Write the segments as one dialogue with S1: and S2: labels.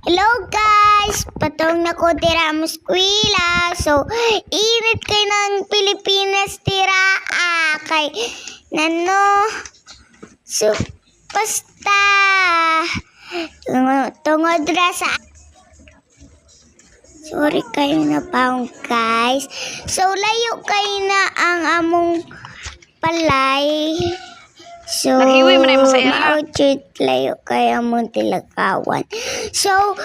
S1: Hello guys! Patong na ko tira mo skwela. So, init kay ng Pilipinas tira. Kay nano. So, basta. Tungod ra sa... Sorry kayo na paong guys. So, layo kayo na ang among palay. So,
S2: Naghiwi mo na yung masaya.
S1: mauchit layo kaya mong tilagawan. So,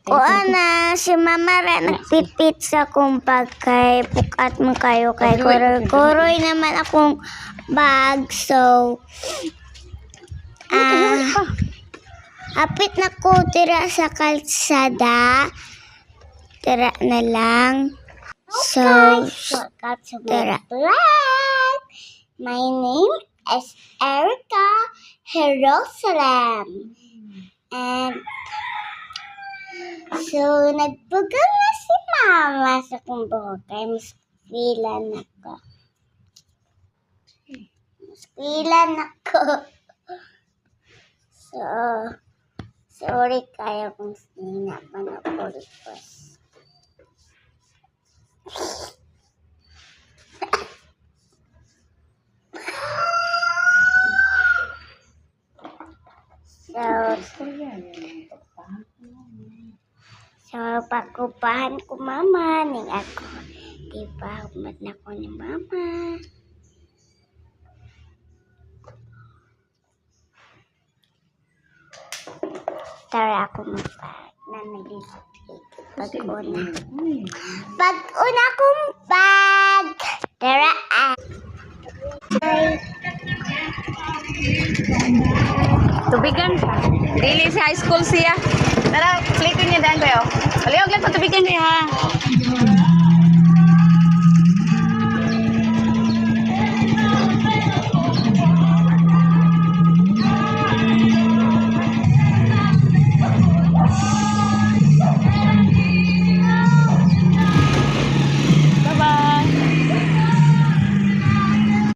S1: kuana si Mama ra nagpipit sa kong bag kay pukat mo kayo kay koroy naman akong bag. So, hapit na ko tira sa kalsada. Tira na lang. So, tira. My name is Erica Jerusalem. And so, nagpugang na si Mama sa kong buhok. Kaya maskwilan ako. So, sorry kaya kung sina pa na po request. So, pakupahan ko Mama ning ako. Diba, humat na ko ni Mama. Tara ako magpag na pag-una. Pag-una kong bag. Tara
S2: Tubigan. Dili sa high school siya. Tara, plato niya daan kayo. Paliwag lang sa tubigan niya ha.